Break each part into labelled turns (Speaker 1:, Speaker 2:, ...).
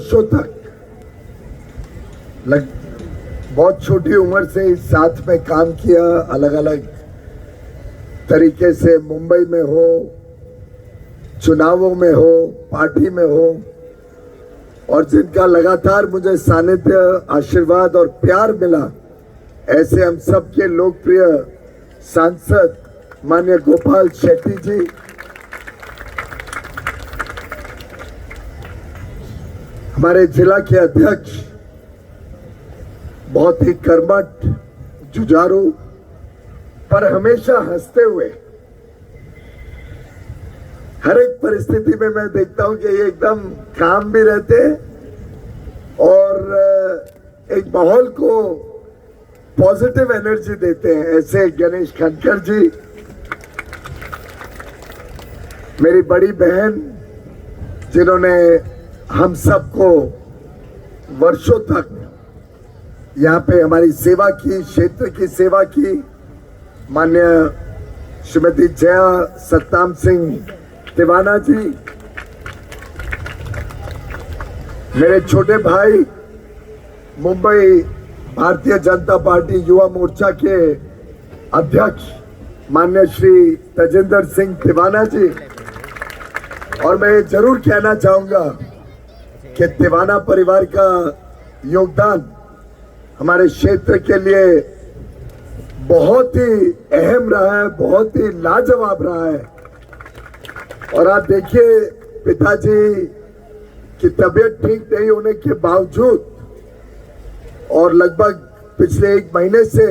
Speaker 1: वर्षों तक बहुत छोटी उम्र से साथ में काम किया, अलग अलग तरीके से, मुंबई में हो, चुनावों में हो, पार्टी में हो, और जिनका लगातार मुझे सानिध्य, आशीर्वाद और प्यार मिला, ऐसे हम सबके लोकप्रिय सांसद माननीय गोपाल शेट्टी जी, हमारे जिला के अध्यक्ष, बहुत ही कर्मठ, जुझारू, पर हमेशा हंसते हुए, हर एक परिस्थिति में मैं देखता हूं कि ये एकदम काम भी रहते और एक माहौल को पॉजिटिव एनर्जी देते हैं। ऐसे गणेश खनकर जी, मेरी बड़ी बहन, जिन्होंने हम सबको वर्षों तक यहाँ पे हमारी सेवा की, क्षेत्र की सेवा की, माननीय श्रीमती जया सतनाम सिंह तिवाना जी, मेरे छोटे भाई, मुंबई भारतीय जनता पार्टी युवा मोर्चा के अध्यक्ष माननीय श्री तजिंदर सिंह तिवाना जी, और मैं जरूर कहना चाहूंगा कि तिवाना परिवार का योगदान हमारे क्षेत्र के लिए बहुत ही अहम रहा है, बहुत ही लाजवाब रहा है। और आप देखिए, पिताजी की तबीयत ठीक नहीं होने के बावजूद और लगभग पिछले 1 महीने से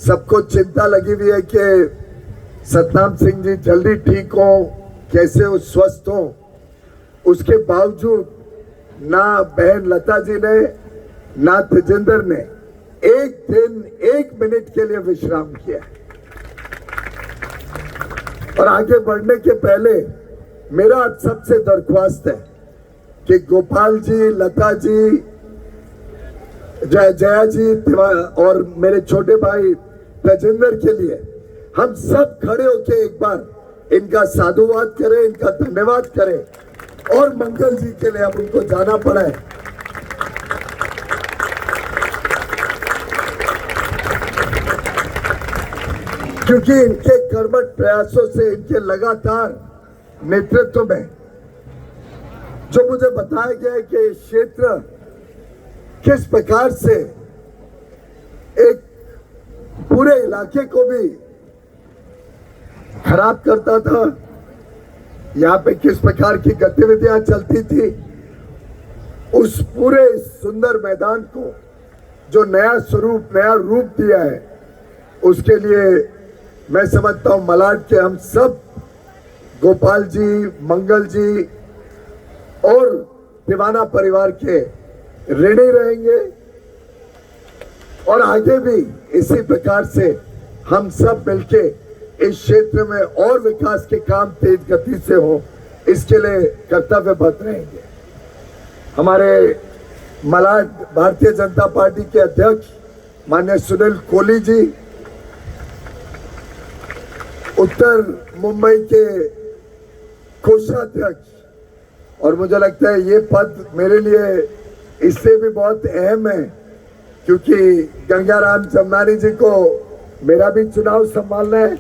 Speaker 1: सबको चिंता लगी हुई है कि सतनाम सिंह जी जल्दी ठीक हो, कैसे वो स्वस्थ हो, उसके बावजूद ना बहन लता जी ने, ना तेजिंदर ने एक दिन 1 मिनट के लिए विश्राम किया। और आगे बढ़ने के पहले मेरा आप सबसे दरख्वास्त है कि गोपाल जी, लता जी, जया जी और मेरे छोटे भाई तेजिंदर के लिए हम सब खड़े होके एक बार इनका साधुवाद करें, इनका धन्यवाद करें, और मंगल जी के लिए अब उनको जाना पड़ा है। क्योंकि इनके कर्मठ प्रयासों से, इनके लगातार नेतृत्व में जो मुझे बताया गया है कि क्षेत्र किस प्रकार से एक पूरे इलाके को भी खराब करता था, यहाँ पे किस प्रकार की गतिविधियां चलती थी, उस पूरे सुंदर मैदान को जो नया स्वरूप, नया रूप दिया है, उसके लिए मैं समझता हूं मलाड के हम सब, गोपाल जी, मंगल जी और तिवाना परिवार के ऋणी रहेंगे। और आगे भी इसी प्रकार से हम सब मिलके इस क्षेत्र में और विकास के काम तेज गति से हो, इसके लिए कर्तव्यबद्ध रहेंगे। हमारे मलाड भारतीय जनता पार्टी के अध्यक्ष माननीय सुनील कोहली जी, उत्तर मुंबई के कोषाध्यक्ष, और मुझे लगता है ये पद मेरे लिए इससे भी बहुत अहम है क्योंकि गंगाराम जमनानी जी को मेरा भी चुनाव संभालना है।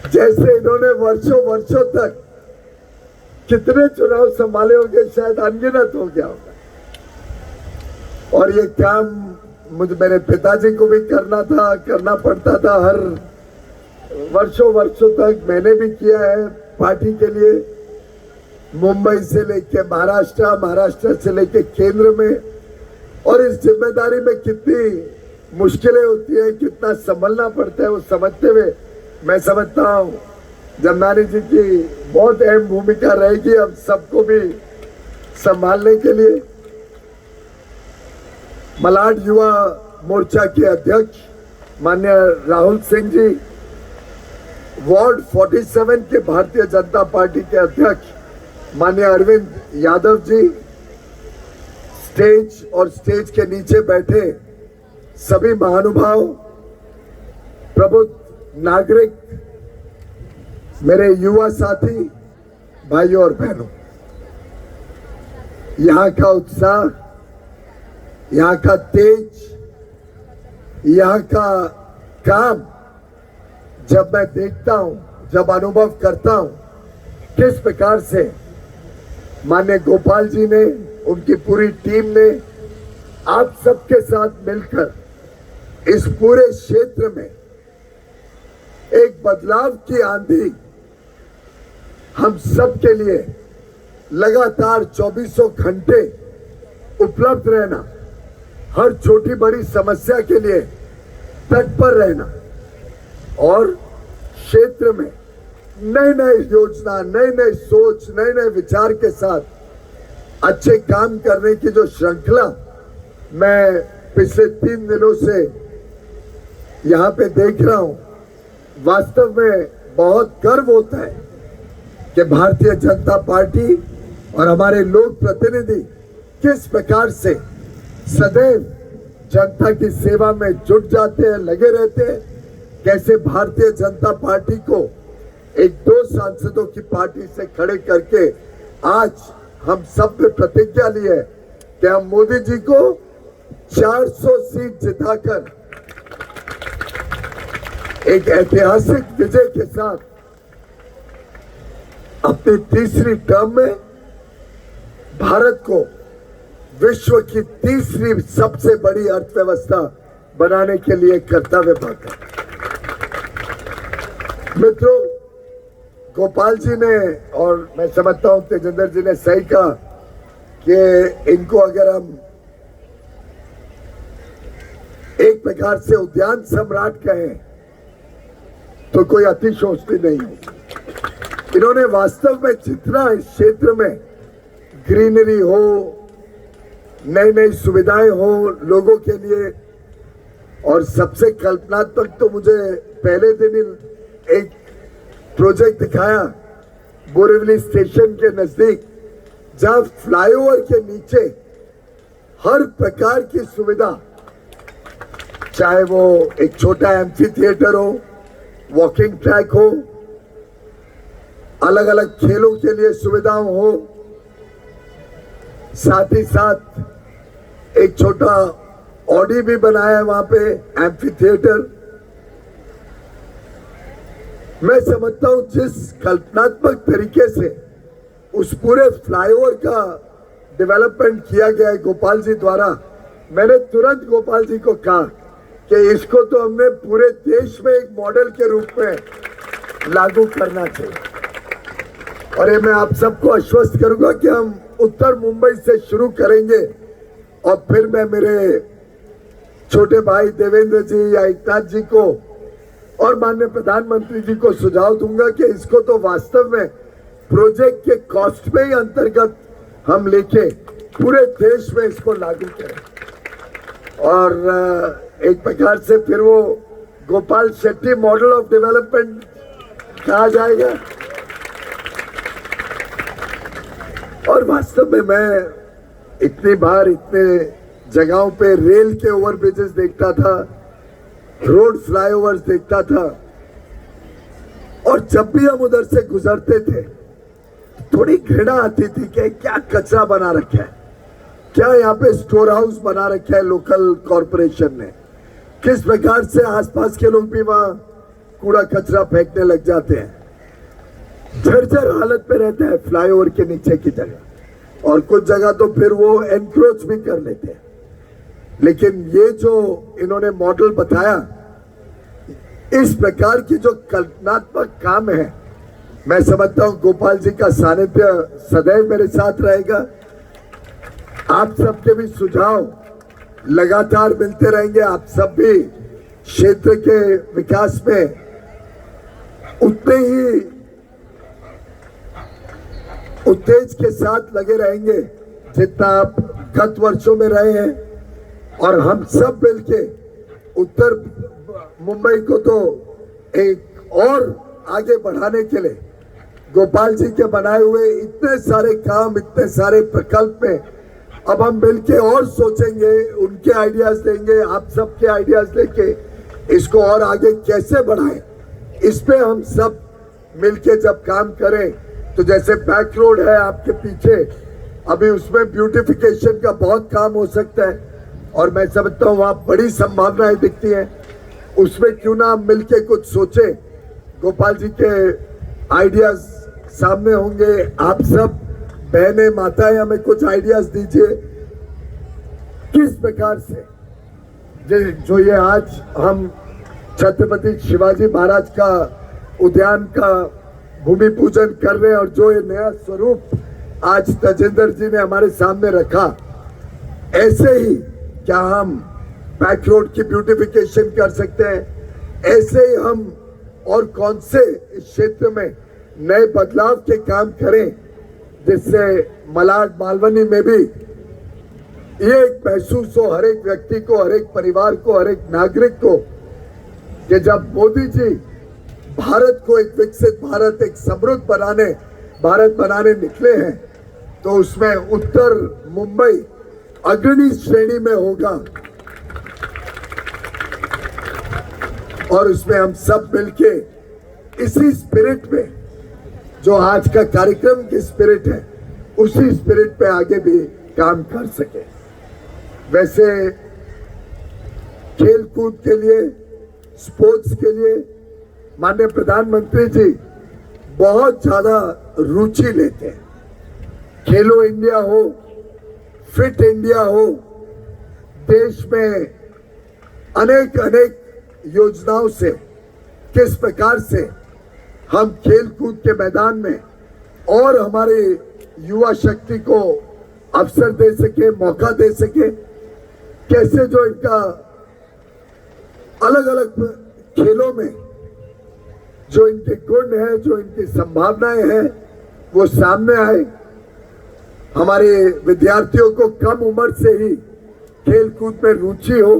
Speaker 1: जैसे इन्होंने वर्षों वर्षों तक कितने चुनाव संभाले होंगे, शायद अनगिनत हो गया होगा। और ये काम मुझे, मेरे पिताजी को भी करना पड़ता था, हर वर्षों तक मैंने भी किया है पार्टी के लिए, मुंबई से लेके महाराष्ट्र से लेके केंद्र में। और इस जिम्मेदारी में कितनी मुश्किलें होती है, कितना संभलना पड़ता है, वो समझते हुए मैं समझता हूँ जमनानी जी की बहुत अहम भूमिका रहेगी अब सबको भी संभालने के लिए। मलाड युवा मोर्चा के अध्यक्ष माननीय राहुल सिंह जी, वार्ड 47 के भारतीय जनता पार्टी के अध्यक्ष माननीय अरविंद यादव जी, स्टेज और स्टेज के नीचे बैठे सभी महानुभाव, प्रबुद्ध नागरिक, मेरे युवा साथी, भाइयों और बहनों, यहाँ का उत्साह, यहाँ का तेज, यहाँ का काम जब मैं देखता हूं, जब अनुभव करता हूं किस प्रकार से माननीय गोपाल जी ने, उनकी पूरी टीम ने आप सबके साथ मिलकर इस पूरे क्षेत्र में एक बदलाव की आंधी हम सब के लिए लगातार 24 घंटे उपलब्ध रहना, हर छोटी बड़ी समस्या के लिए तत्पर रहना और क्षेत्र में नए नए योजना, नए नए सोच, नए नए विचार के साथ अच्छे काम करने की जो श्रृंखला मैं पिछले 3 दिनों से यहाँ पे देख रहा हूँ, वास्तव में बहुत गर्व होता है कि भारतीय जनता पार्टी और हमारे लोक प्रतिनिधि किस प्रकार से सदैव जनता की सेवा में जुट जाते हैं, लगे रहते हैं। कैसे भारतीय जनता पार्टी को एक 2 सांसदों की पार्टी से खड़े करके आज हम सब ने प्रतिज्ञा ली है कि हम मोदी जी को 400 सीट जिताकर एक ऐतिहासिक विजय के साथ अपनी तीसरी टर्म में भारत को विश्व की तीसरी सबसे बड़ी अर्थव्यवस्था बनाने के लिए कर्तव्य पाता। मित्रों, गोपाल जी ने और मैं समझता हूं तेजेंद्र जी ने सही कहा कि इनको अगर हम एक प्रकार से उद्यान सम्राट कहें तो कोई अतिशयोक्ति नहीं है। इन्होंने वास्तव में जितना इस क्षेत्र में ग्रीनरी हो, नई नई सुविधाएं हो लोगों के लिए, और सबसे कल्पनात्मक तो मुझे पहले दिन एक प्रोजेक्ट दिखाया बोरीवली स्टेशन के नजदीक, जहां फ्लाईओवर के नीचे हर प्रकार की सुविधा, चाहे वो एक छोटा एम्फी थिएटर हो, वॉकिंग ट्रैक हो, अलग अलग खेलों के लिए सुविधाएं हो, साथ ही साथ एक छोटा ऑडी भी बनाया है वहां पे, एम्फी थिएटर। मैं समझता हूं जिस कल्पनात्मक तरीके से उस पूरे फ्लाईओवर का डेवलपमेंट किया गया है गोपाल जी द्वारा, मैंने तुरंत गोपाल जी को कहा कि इसको तो हमने पूरे देश में एक मॉडल के रूप में लागू करना चाहिए। और ये मैं आप सबको आश्वस्त करूंगा कि हम उत्तर मुंबई से शुरू करेंगे और फिर मैं मेरे छोटे भाई देवेंद्र जी या एकनाथ जी को और माननीय प्रधानमंत्री जी को सुझाव दूंगा कि इसको तो वास्तव में प्रोजेक्ट के कॉस्ट में ही अंतर्गत हम लेके पूरे देश में इसको लागू करें और एक प्रकार से फिर वो Gopal Shetty model of development कहा जाएगा। और वास्तव में मैं इतनी बार इतने जगहों पे रेल के ओवरब्रिजेस देखता था, रोड फ्लाईओवर्स देखता था, और जब भी हम उधर से गुजरते थे थोड़ी घृणा आती थी कि क्या कचरा बना रखा है, क्या यहाँ पे स्टोर हाउस बना रखा है लोकल कॉरपोरेशन ने, किस प्रकार से आसपास के लोग भी वहां कूड़ा कचरा फेंकने लग जाते हैं, जर्जर हालत में रहते हैं फ्लाईओवर के नीचे की जगह, और कुछ जगह तो फिर वो एनक्रोच भी कर लेते हैं। लेकिन ये जो इन्होंने मॉडल बताया, इस प्रकार की जो कल्पनात्मक काम है, मैं समझता हूं गोपाल जी का सानिध्य सदैव मेरे साथ रहेगा। आप सबके भी सुझाव लगातार मिलते रहेंगे। आप सब भी क्षेत्र के विकास में उतने ही उत्तेज के साथ लगे रहेंगे जितना आप गत वर्षों में रहे हैं, और हम सब मिलके उत्तर मुंबई को तो एक और आगे बढ़ाने के लिए गोपाल जी के बनाए हुए इतने सारे काम, इतने सारे प्रकल्प में अब हम मिलके और सोचेंगे, उनके आइडियाज देंगे, आप सबके आइडियाज लेके इसको और आगे कैसे बढ़ाएं, इस पे हम सब मिलके जब काम करें तो जैसे बैक रोड है आपके पीछे, अभी उसमें ब्यूटिफिकेशन का बहुत काम हो सकता है और मैं समझता हूँ वहाँ बड़ी संभावनाएं दिखती हैं। उसमें क्यों ना हम मिलके कुछ सोचे। गोपाल जी के आइडियाज सामने होंगे। आप सब बहनें माताएं हमें कुछ आइडियाज दीजिए किस प्रकार से जो ये आज हम छत्रपति शिवाजी महाराज का उद्यान का भूमि पूजन कर रहे हैं और जो ये नया स्वरूप आज तजेंद्र जी ने हमारे सामने रखा, ऐसे ही क्या हम बैक रोड की ब्यूटिफिकेशन कर सकते हैं? ऐसे ही हम और कौन से इस क्षेत्र में नए बदलाव के काम करें जिससे मलाड मालवनी में भी ये एक महसूस हो हर एक व्यक्ति को, हर एक परिवार को, हर एक नागरिक को कि जब मोदी जी भारत को एक विकसित भारत, एक समृद्ध भारत बनाने निकले हैं तो उसमें उत्तर मुंबई अग्रणी श्रेणी में होगा और उसमें हम सब मिलके इसी स्पिरिट में जो आज का कार्यक्रम की स्पिरिट है उसी स्पिरिट पे आगे भी काम कर सके। वैसे खेल कूद के लिए, स्पोर्ट्स के लिए माननीय प्रधानमंत्री जी बहुत ज्यादा रुचि लेते हैं। खेलो इंडिया हो, फिट इंडिया हो, देश में अनेक योजनाओं से किस प्रकार से हम खेल कूद के मैदान में और हमारे युवा शक्ति को अवसर दे सके, मौका दे सके, कैसे जो इनका अलग अलग खेलों में जो इनके गुण है, जो इनकी संभावनाएं हैं वो सामने आए। हमारे विद्यार्थियों को कम उम्र से ही खेल कूद में रुचि हो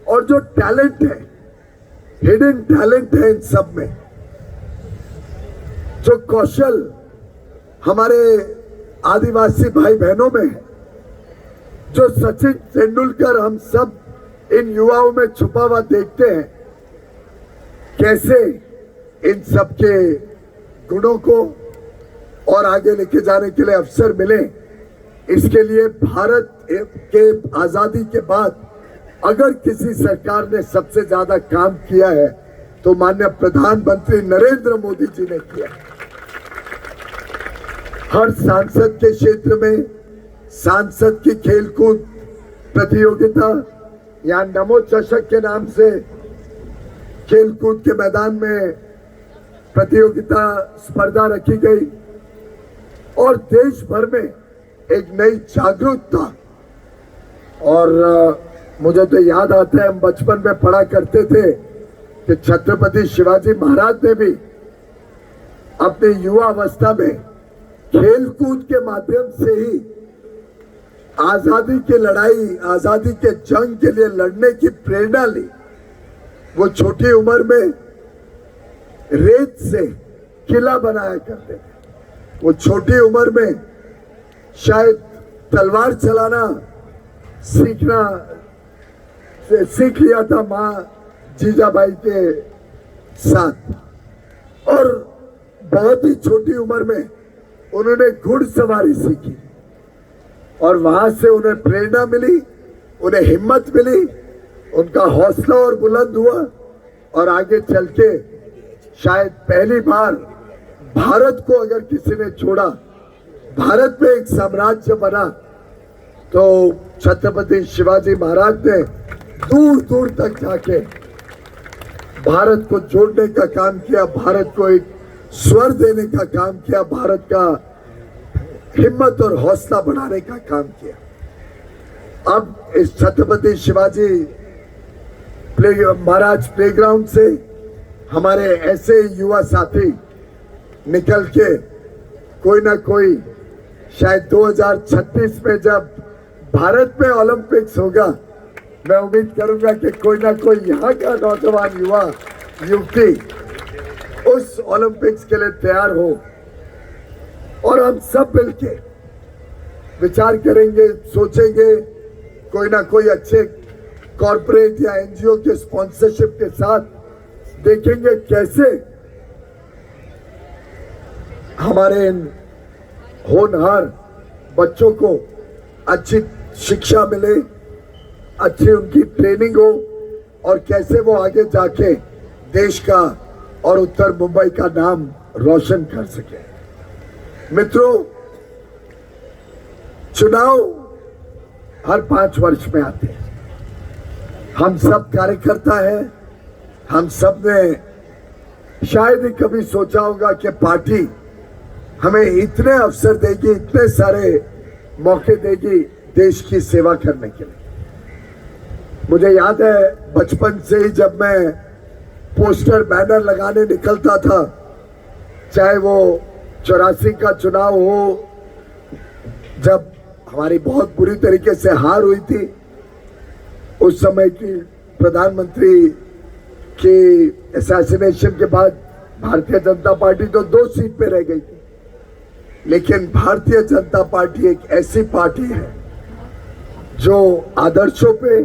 Speaker 1: और जो टैलेंट है, हिडन टैलेंट है इन सब में, जो कौशल हमारे आदिवासी भाई बहनों में है, जो सचिन तेंदुलकर हम सब इन युवाओं में छुपा हुआ देखते हैं, कैसे इन सब के गुणों को और आगे लेके जाने के लिए अवसर मिले। इसके लिए भारत के आजादी के बाद अगर किसी सरकार ने सबसे ज्यादा काम किया है तो माननीय प्रधानमंत्री नरेंद्र मोदी जी ने किया। हर सांसद के क्षेत्र में सांसद की खेलकूद प्रतियोगिता या नमो चषक के नाम से खेलकूद के मैदान में प्रतियोगिता स्पर्धा रखी गई और देश भर में एक नई जागरूकता। और मुझे तो याद आता है हम बचपन में पढ़ा करते थे कि छत्रपति शिवाजी महाराज ने भी अपनी युवा अवस्था में खेलकूद के माध्यम से ही आजादी की लड़ाई, आजादी के जंग के लिए लड़ने की प्रेरणा ली। वो छोटी उम्र में रेत से किला बनाया करते थे। वो छोटी उम्र में शायद तलवार चलाना सीख लिया था माँ जीजाबाई के साथ और बहुत ही छोटी उम्र में उन्होंने घुड़सवारी सीखी और वहां से उन्हें प्रेरणा मिली, उन्हें हिम्मत मिली, उनका हौसला और बुलंद हुआ और आगे चल के शायद पहली बार भारत को अगर किसी ने छोड़ा, भारत में एक साम्राज्य बना तो छत्रपति शिवाजी महाराज ने दूर दूर तक जाके भारत को जोड़ने का काम किया, भारत को एक स्वर देने का काम किया, भारत का हिम्मत और हौसला बढ़ाने का काम किया। अब इस छत्रपति शिवाजी महाराज प्लेग्राउंड से हमारे ऐसे युवा साथी निकल के कोई ना कोई शायद 2036 में जब भारत में ओलंपिक्स होगा, मैं उम्मीद करूंगा कि कोई ना कोई यहाँ का नौजवान युवा युवती उस ओलंपिक्स के लिए तैयार हो और हम सब मिलके विचार करेंगे, सोचेंगे, कोई ना कोई अच्छे कॉर्पोरेट या एनजीओ के स्पॉन्सरशिप के साथ देखेंगे कैसे हमारे इन होनहार बच्चों को अच्छी शिक्षा मिले, अच्छी उनकी ट्रेनिंग हो और कैसे वो आगे जाके देश का और उत्तर मुंबई का नाम रोशन कर सके। मित्रों, चुनाव हर 5 वर्ष में आते हैं। हम सब कार्यकर्ता हैं, हम सब ने शायद ही कभी सोचा होगा कि पार्टी हमें इतने अवसर देगी, इतने सारे मौके देगी देश की सेवा करने के लिए। मुझे याद है बचपन से ही जब मैं पोस्टर बैनर लगाने निकलता था, चाहे वो 84 का चुनाव हो, जब हमारी बहुत बुरी तरीके से हार हुई थी, उस समय की प्रधानमंत्री की असैसिनेशन के बाद भारतीय जनता पार्टी तो 2 सीट पे रह गई थी। लेकिन भारतीय जनता पार्टी एक ऐसी पार्टी है जो आदर्शों पे,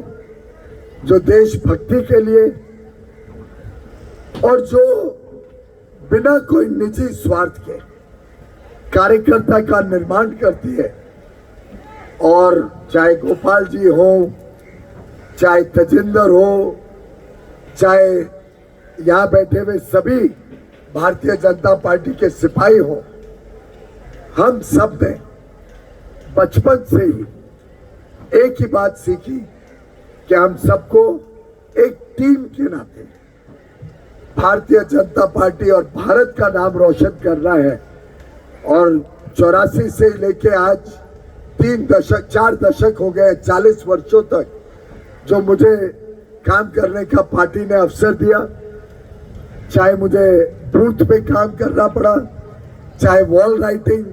Speaker 1: जो देशभक्ति के लिए और जो बिना कोई निजी स्वार्थ के कार्यकर्ता का निर्माण करती है। और चाहे गोपाल जी हो, चाहे तजिंदर हो, चाहे यहां बैठे हुए सभी भारतीय जनता पार्टी के सिपाही हो, हम सब ने बचपन से ही एक ही बात सीखी कि हम सबको एक टीम के नाते भारतीय जनता पार्टी और भारत का नाम रोशन करना है। और 84 से लेके आज 4 दशक हो गए, 40 वर्षों तक जो मुझे काम करने का पार्टी ने अवसर दिया, चाहे मुझे बूथ पे काम करना पड़ा, चाहे वॉल राइटिंग,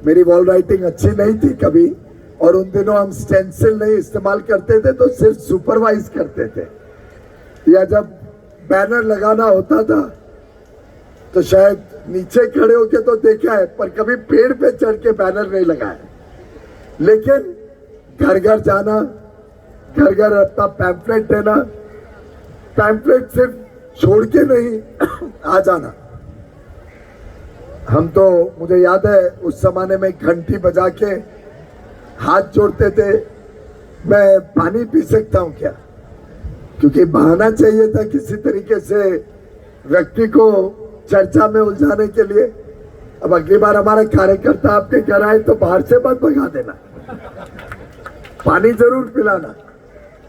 Speaker 1: मेरी वॉल राइटिंग अच्छी नहीं थी कभी, और उन दिनों हम स्टेंसिल नहीं इस्तेमाल करते थे, तो सिर्फ सुपरवाइज करते थे। या जब बैनर लगाना होता था तो शायद नीचे खड़े होके तो देखा है, पर कभी पेड़ पे चढ़ के बैनर नहीं लगाया। लेकिन घर घर जाना, घर घर अपना पैम्फलेट देना, पैम्फलेट सिर्फ छोड़ के नहीं आ जाना। हम तो, मुझे याद है उस जमाने में घंटी बजा के हाथ जोड़ते थे, मैं पानी पी सकता हूं क्या, क्योंकि बहाना चाहिए था किसी तरीके से व्यक्ति को चर्चा में उलझाने के लिए। अब अगली बार हमारा कार्यकर्ता आपके घर आए तो बाहर से मत भगा देना, पानी जरूर पिलाना।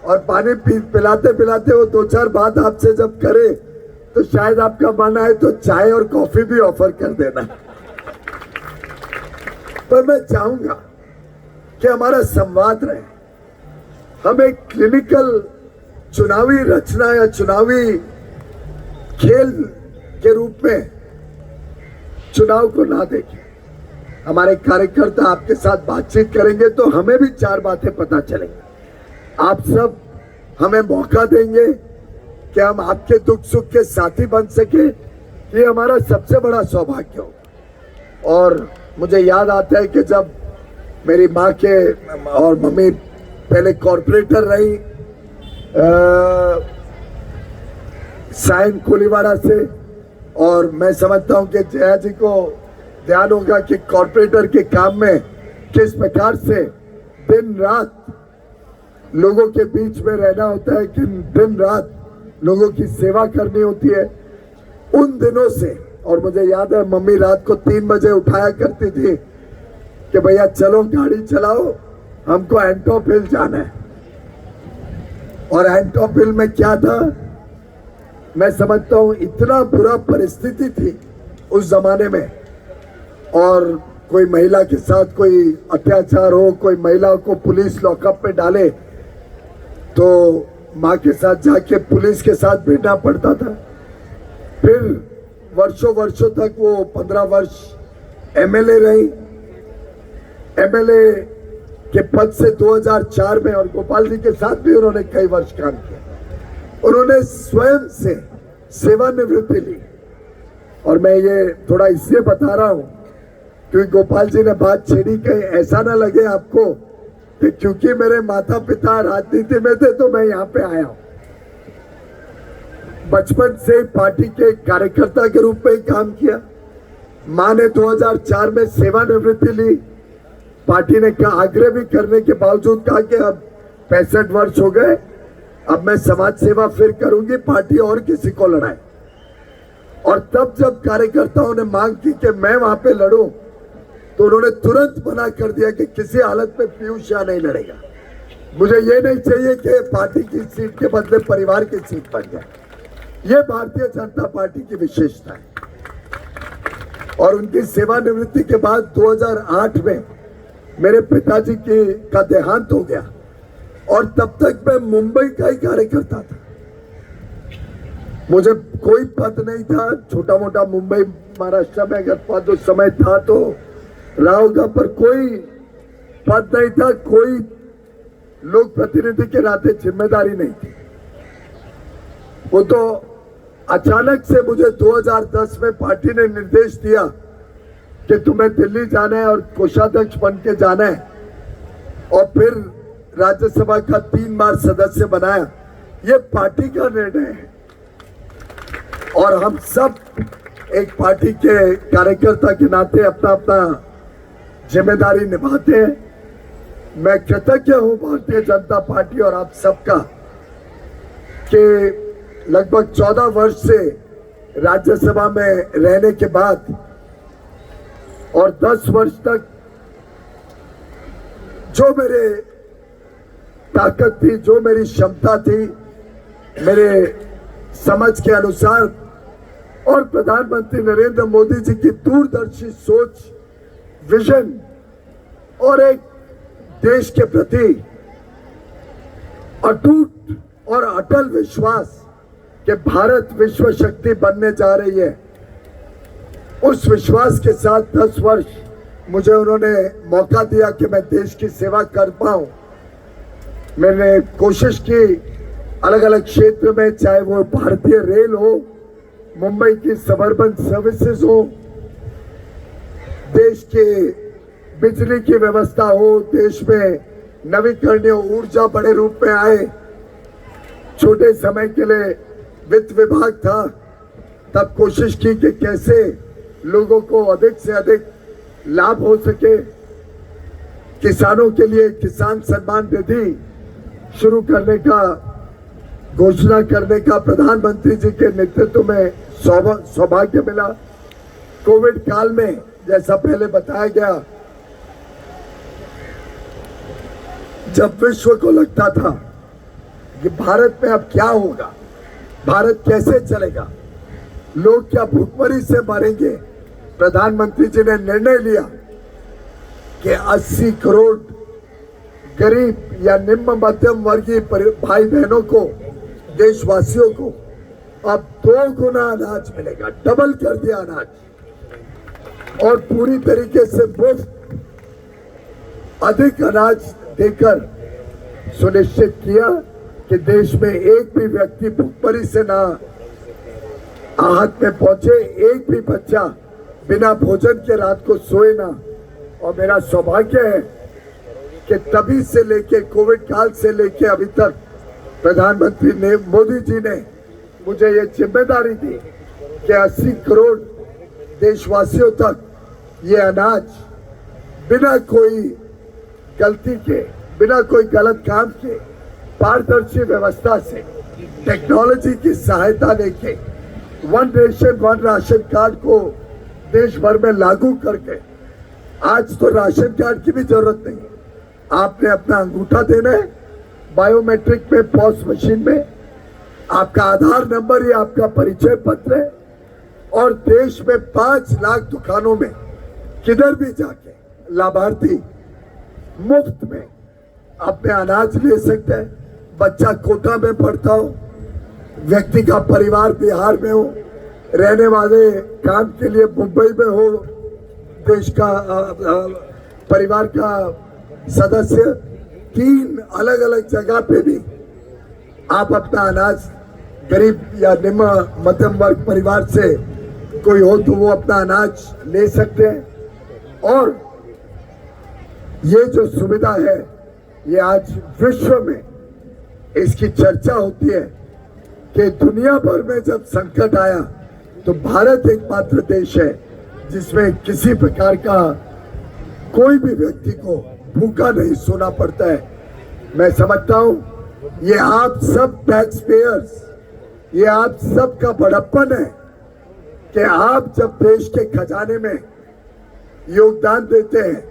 Speaker 1: और पानी पिलाते पिलाते वो 2-4 बात आपसे जब करे तो शायद आपका मन आए तो चाय और कॉफी भी ऑफर कर देना। पर मैं चाहूंगा कि हमारा संवाद रहे, हम एक क्लिनिकल चुनावी रचना या चुनावी खेल के रूप में चुनाव को ना देखें। हमारे कार्यकर्ता आपके साथ बातचीत करेंगे तो हमें भी 4 बातें पता चलेंगी। आप सब हमें मौका देंगे कि हम आपके दुख सुख के साथी बन सके, ये हमारा सबसे बड़ा सौभाग्य हो। और मुझे याद आता है कि जब मेरी माँ के और मम्मी पहले कॉर्पोरेटर रही साइन कोलीवाड़ा से, और मैं समझता हूं कि जया जी को ध्यान होगा कि कॉर्पोरेटर के काम में किस प्रकार से दिन रात लोगों के बीच में रहना होता है, कि दिन रात लोगों की सेवा करनी होती है। उन दिनों से, और मुझे याद है मम्मी रात को 3 बजे उठाया करती थी कि भैया चलो गाड़ी चलाओ, हमको एंटॉप हिल जाना है। और एंटॉप हिल में क्या था, मैं समझता हूं इतना बुरा परिस्थिति थी उस जमाने में, और कोई महिला के साथ कोई अत्याचार हो, कोई महिला को पुलिस लॉकअप में डाले तो माँ के साथ जाके पुलिस के साथ भिड़ना पड़ता था। फिर वर्षों वर्षों तक वो 15 वर्ष एमएलए रही। एमएलए के पद से 2004 में, और गोपाल जी के साथ भी उन्होंने कई वर्ष काम किया। उन्होंने स्वयं से सेवानिवृत्ति ली। और मैं ये थोड़ा इसलिए बता रहा हूं क्योंकि गोपाल जी ने बात छेड़ी, कहीं ऐसा ना लगे आपको कि क्योंकि मेरे माता पिता राजनीति में थे तो मैं यहाँ पे आया हूं। बचपन से पार्टी के कार्यकर्ता के रूप में ही काम किया। मां ने 2004 में सेवानिवृत्ति ली। पार्टी ने कहा, आग्रह भी करने के बावजूद कहा कि अब 65 वर्ष हो गए, अब मैं समाज सेवा फिर करूंगी, पार्टी और किसी को लड़ाए। और तब जब कार्यकर्ताओं ने मांग की कि मैं वहां पे लड़ूं, तो उन्होंने तुरंत मना कर दिया कि किसी हालत में पीयूष यादव नहीं लड़ेगा। मुझे ये नहीं चाहिए कि पार्टी की सीट के बदले परिवार की सीट बन जाए। ये भारतीय जनता पार्टी की विशेषता है। और उनकी सेवानिवृत्ति के बाद 2008 में मेरे पिताजी का देहांत हो गया, और तब तक मैं मुंबई का ही कार्यकर्ता था। मुझे कोई पद नहीं था, छोटा मोटा मुंबई महाराष्ट्र में अगर पद उस समय था तो रहा होगा, पर कोई पद नहीं था, कोई लोक प्रतिनिधि के नाते जिम्मेदारी नहीं थी। वो तो अचानक से मुझे 2010 में पार्टी ने निर्देश दिया कि तुम्हें दिल्ली जाना है और कोषाध्यक्ष बन के जाना है, और फिर राज्यसभा का 3 बार सदस्य बनाया। ये पार्टी का निर्णय है, और हम सब एक पार्टी के कार्यकर्ता के नाते अपना अपना जिम्मेदारी निभाते हैं। मैं कृतज्ञ हूं भारतीय जनता पार्टी और आप सबका कि लगभग 14 वर्ष से राज्यसभा में रहने के बाद और 10 वर्ष तक जो मेरे ताकत थी, जो मेरी क्षमता थी, मेरे समझ के अनुसार, और प्रधानमंत्री नरेंद्र मोदी जी की दूरदर्शी सोच, विजन और एक देश के प्रति अटूट और अटल विश्वास कि भारत विश्व शक्ति बनने जा रही है, उस विश्वास के साथ 10 वर्ष मुझे उन्होंने मौका दिया कि मैं देश की सेवा कर पाऊं। मैंने कोशिश की अलग अलग क्षेत्र में, चाहे वो भारतीय रेल हो, मुंबई की सबअर्बन सर्विसेज हो, देश के बिजली की व्यवस्था हो, देश में नवीकरणीय ऊर्जा बड़े रूप में आए। छोटे समय के लिए वित्त विभाग था, तब कोशिश की कि कैसे लोगों को अधिक से अधिक लाभ हो सके। किसानों के लिए किसान सम्मान निधि शुरू करने का, घोषणा करने का प्रधानमंत्री जी के नेतृत्व में सौभाग्य मिला। कोविड काल में, जैसा पहले बताया गया, जब विश्व को लगता था कि भारत में अब क्या होगा, भारत कैसे चलेगा, लोग क्या भूखमरी से मरेंगे, प्रधानमंत्री जी ने निर्णय लिया कि 80 करोड़ गरीब या निम्न मध्यम वर्गीय भाई बहनों को, देशवासियों को अब 2 गुना अनाज मिलेगा, डबल कर दिया अनाज, और पूरी तरीके से मुफ्त अधिक अनाज देकर सुनिश्चित किया कि देश में एक भी व्यक्ति भूखमरी से ना आहत में पहुंचे, एक भी बच्चा बिना भोजन के रात को सोए ना। और मेरा सौभाग्य है कि तभी से लेके कोविड काल से लेके अभी तक प्रधानमंत्री मोदी जी ने मुझे ये जिम्मेदारी दी कि 80 करोड़ देशवासियों तक ये अनाज बिना कोई गलती के, बिना कोई गलत काम के, पारदर्शी व्यवस्था से, टेक्नोलॉजी की सहायता लेके, one nation one ration card को देश भर में लागू करके, आज तो राशन कार्ड की भी जरूरत नहीं, आपने अपना अंगूठा देना है बायोमेट्रिक में, पॉस मशीन में, आपका आधार नंबर या आपका परिचय पत्र है, और देश में 5 लाख दुकानों में किधर भी जाके लाभार्थी मुफ्त में अपने अनाज ले सकते हैं। बच्चा कोटा में पढ़ता हो, व्यक्ति का परिवार बिहार में हो, रहने वाले काम के लिए मुंबई में हो, देश का परिवार का सदस्य 3 अलग अलग जगह पे भी आप अपना अनाज, गरीब या निम्न मध्यम वर्ग परिवार से कोई हो तो वो अपना अनाज ले सकते हैं। और ये जो सुविधा है, ये आज विश्व में इसकी चर्चा होती है कि दुनिया भर में जब संकट आया तो भारत एकमात्र देश है जिसमें किसी प्रकार का कोई भी व्यक्ति को भूखा नहीं सोना पड़ता है। मैं समझता हूं ये आप सब टैक्स पेयर्स, ये आप सब का बड़प्पन है कि आप जब देश के खजाने में योगदान देते हैं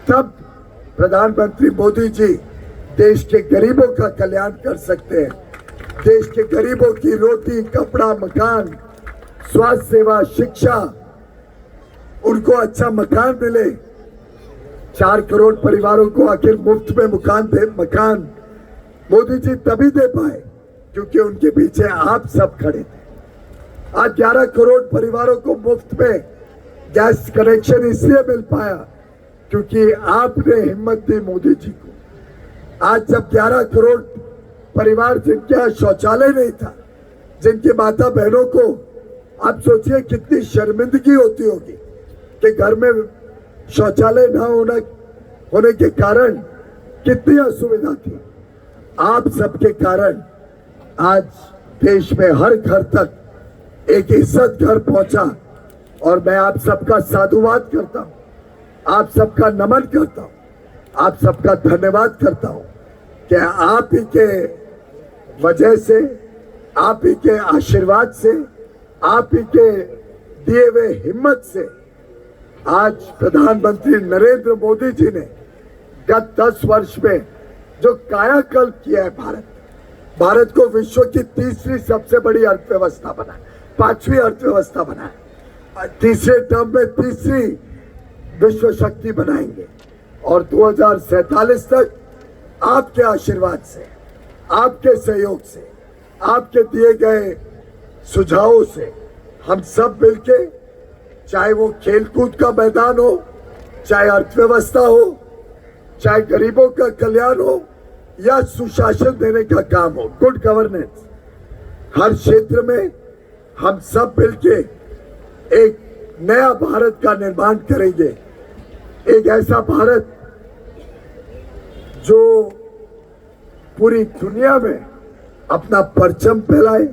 Speaker 1: तब प्रधानमंत्री मोदी जी देश के गरीबों का कल्याण कर सकते हैं। देश के गरीबों की रोटी, कपड़ा, मकान, स्वास्थ्य सेवा, शिक्षा, उनको अच्छा मकान मिले। 4 करोड़ परिवारों को आखिर मुफ्त में मकान मोदी जी तभी दे पाए क्योंकि उनके पीछे आप सब खड़े थे। आज 11 करोड़ परिवारों को मुफ्त में गैस कनेक्शन इसलिए मिल पाया क्योंकि आपने हिम्मत दी मोदी जी को। आज जब 11 करोड़ परिवार जिनके यहाँ शौचालय नहीं था, जिनकी माता बहनों को आप सोचिए कितनी शर्मिंदगी होती होगी कि घर में शौचालय ना होने के कारण कितनी असुविधा थी। आप सबके कारण आज देश में हर घर तक एक इज्जत घर पहुंचा और मैं आप सबका साधुवाद करता हूं, आप सबका नमन करता हूं, आप सबका धन्यवाद करता हूं कि आप ही के वजह से, आप ही के आशीर्वाद से, आप ही के दिए हुए हिम्मत से आज प्रधानमंत्री नरेंद्र मोदी जी ने गत 10 वर्ष में जो कायाकल्प किया है, भारत को विश्व की तीसरी सबसे बड़ी अर्थव्यवस्था बनाए, 5वीं अर्थव्यवस्था बनाए, तीसरे टर्म में तीसरी विश्व शक्ति बनाएंगे और 2047 तक आपके आशीर्वाद से, आपके सहयोग से, आपके दिए गए सुझावों से हम सब मिलके, चाहे वो खेलकूद का मैदान हो, चाहे अर्थव्यवस्था हो, चाहे गरीबों का कल्याण हो या सुशासन देने का काम हो, गुड गवर्नेंस, हर क्षेत्र में हम सब मिलके एक नया भारत का निर्माण करेंगे। एक ऐसा भारत जो पूरी दुनिया में अपना परचम फैलाए,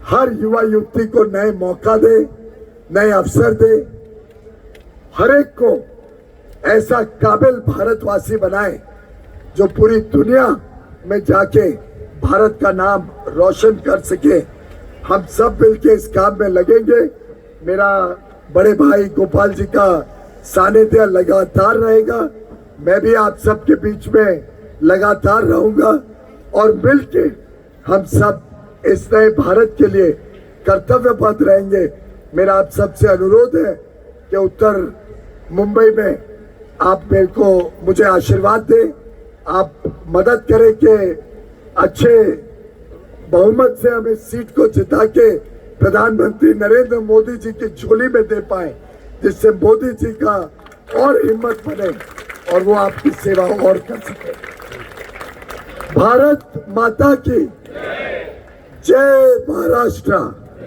Speaker 1: हर युवा युवती को नए मौका दे, नए अवसर दे, हर एक को ऐसा काबिल भारतवासी बनाए जो पूरी दुनिया में जाके भारत का नाम रोशन कर सके। हम सब मिलके इस काम में लगेंगे। मेरा बड़े भाई गोपाल जी का सानिध्य लगातार रहेगा, मैं भी आप सबके बीच में लगातार रहूंगा और मिलके हम सब इस नए भारत के लिए कर्तव्यबद्ध रहेंगे। मेरा आप सबसे अनुरोध है कि उत्तर मुंबई में आप मुझे आशीर्वाद दें, आप मदद करें कि अच्छे बहुमत से हम इस सीट को जिता के प्रधानमंत्री नरेंद्र मोदी जी की झोली में दे पाए, जिससे मोदी जी का और हिम्मत बने और वो आपकी सेवा और कर सके। भारत माता की जय। महाराष्ट्र।